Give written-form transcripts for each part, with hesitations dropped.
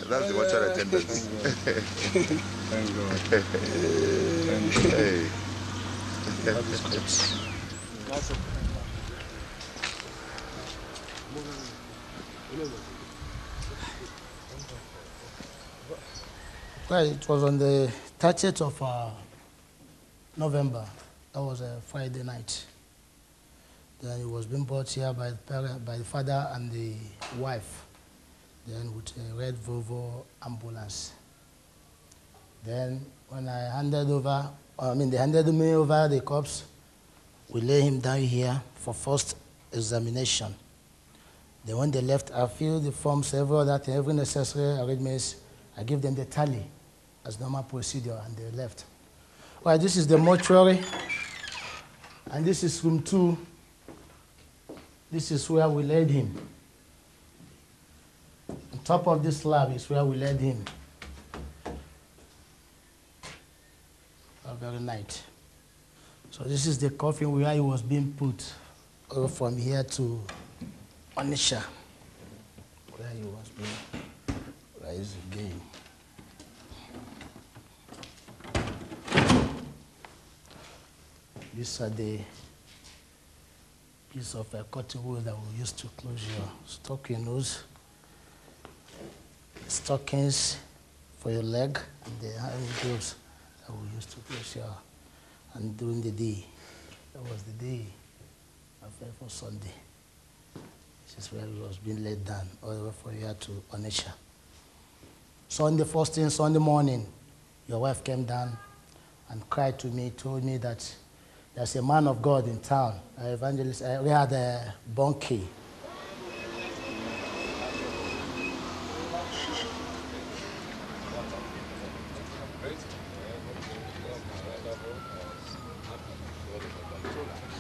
That's the mortuary attendant. Thank God. Thank God. Hey. Well, it was on the 30th of November. That was a Friday night. Then he was being brought here by the father and the wife. Then with a red Volvo ambulance. Then when they handed me over the corpse, we lay him down here for first examination. Then when they left, I filled the forms, every necessary arrangements. I give them the tally as normal procedure, and they left. Well, this is the mortuary, and this is room 2. This is where we laid him. On top of this slab is where we laid him. That very night. So this is the coffin where he was being put from here to Onisha, where he was being raised again. These are the piece of cotton wool that we used to close your stocking nose. Stockings for your leg, and the hand gloves that we used to close your. And during the day, that was the day of every Sunday. This is where he was being laid down, all the way from here to Onisha. Sunday, first thing Sunday morning, your wife came down and cried to me, told me that there's a man of God in town, an evangelist. We had a Bangkit.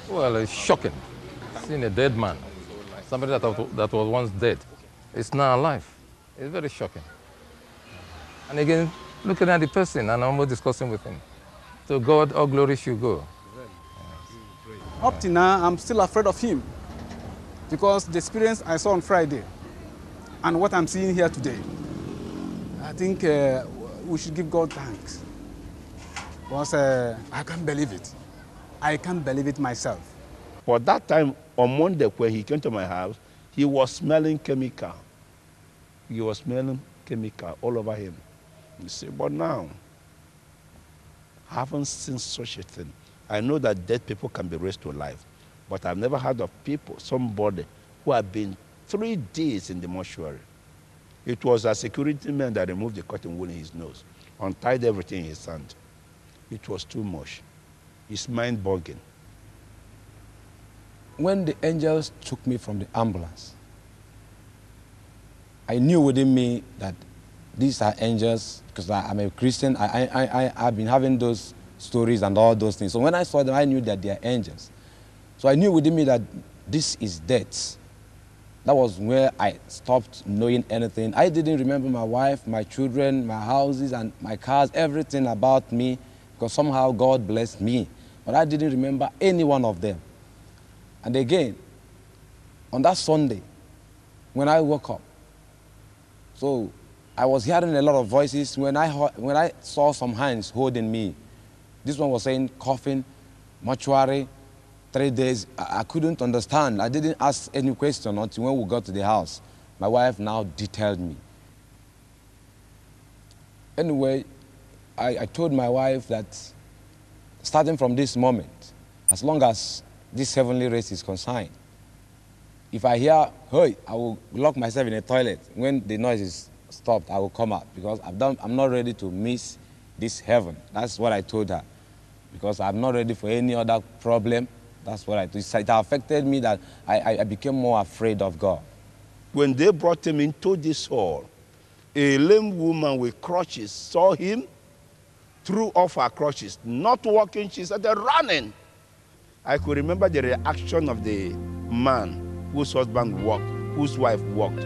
Well, it's shocking. Seeing a dead man, somebody that was once dead, is now alive. It's very shocking. And again, looking at the person and almost discussing with him. To God, all glory should go. Up to now, I'm still afraid of him because the experience I saw on Friday and what I'm seeing here today, I think we should give God thanks because I can't believe it. I can't believe it myself. For that time, on Monday, when he came to my house, he was smelling chemical. He was smelling chemical all over him. You see, but now, I haven't seen such a thing. I know that dead people can be raised to life, but I've never heard of somebody who had been 3 days in the mortuary. It was a security man that removed the cotton wool in his nose, untied everything in his hand. It was too much. It's mind-boggling. When the angels took me from the ambulance, I knew within me that these are angels, because I'm a Christian. I've been having those stories and all those things. So when I saw them, I knew that they are angels. So I knew within me that this is death. That was where I stopped knowing anything. I didn't remember my wife, my children, my houses, and my cars, everything about me, because somehow God blessed me. But I didn't remember any one of them. And again, on that Sunday, when I woke up, so I was hearing a lot of voices. When I saw some hands holding me, this one was saying coffin, mortuary, 3 days. I couldn't understand. I didn't ask any question until when we got to the house. My wife now detailed me. Anyway, I told my wife that starting from this moment, as long as this heavenly race is concerned, if I hear, hey, I will lock myself in a toilet. When the noise is stopped, I will come out because I'm not ready to miss this heaven. That's what I told her, because I'm not ready for any other problem. That's what I told her. It affected me that I became more afraid of God. When they brought him into this hall, a lame woman with crutches saw him, threw off her crutches, not walking, she started running. I could remember the reaction of the man whose husband walked, whose wife walked.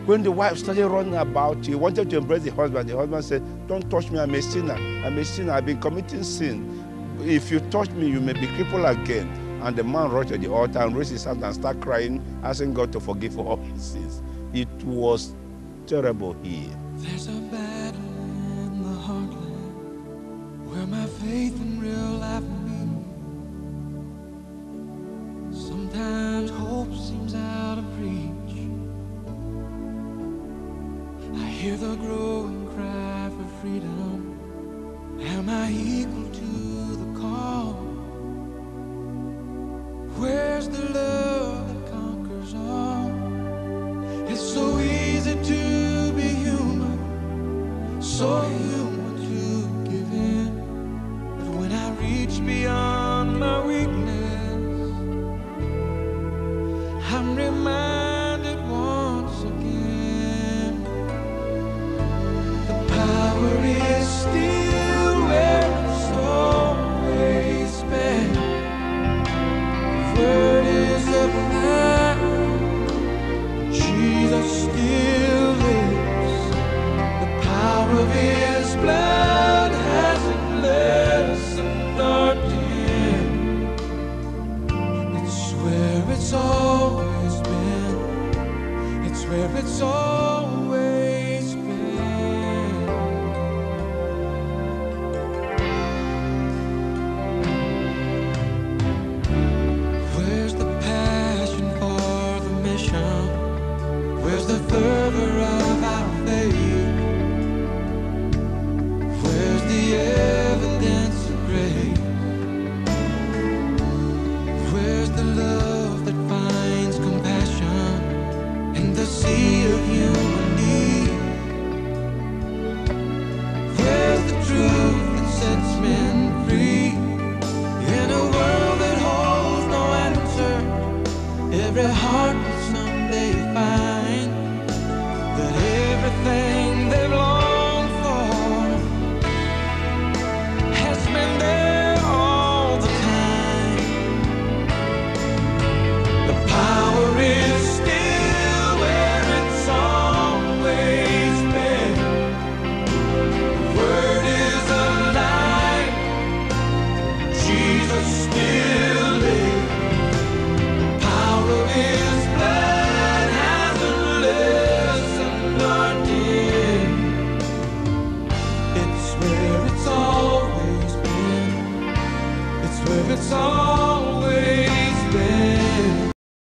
When the wife started running about, he wanted to embrace the husband said, don't touch me, I'm a sinner. I'm a sinner, I've been committing sin. If you touch me, you may be crippled again. And the man rushed to the altar and raised his hand and started crying, asking God to forgive for all his sins. It was terrible here. There's a battle in the heartland where my faith and real life meet. Sometimes hope seems out of reach. I hear the growing cry for freedom. Am I equal to the call? Where's the love that conquers all? It's so easy to be human, so human to give in. But when I reach beyond my weakness, I'm reminded once again, the power is still where it's always been. The word is alive. Jesus still lives. The power of His blood hasn't lessened or dimmed. It's where it's always been. It's where it's always been. Where's the passion for the mission? Where's the fervor of our faith? Where's the evidence of grace? Where's the love that finds compassion in the sea of human need? Where's the truth that sets men free? In a world that holds no answer, every heart will someday find that everything they've longed for has been there all the time. The power is still where it's always been. The word is alive. Jesus still lives. The power of His blood hasn't lessened or dimmed. It's where it's always been. It's where it's always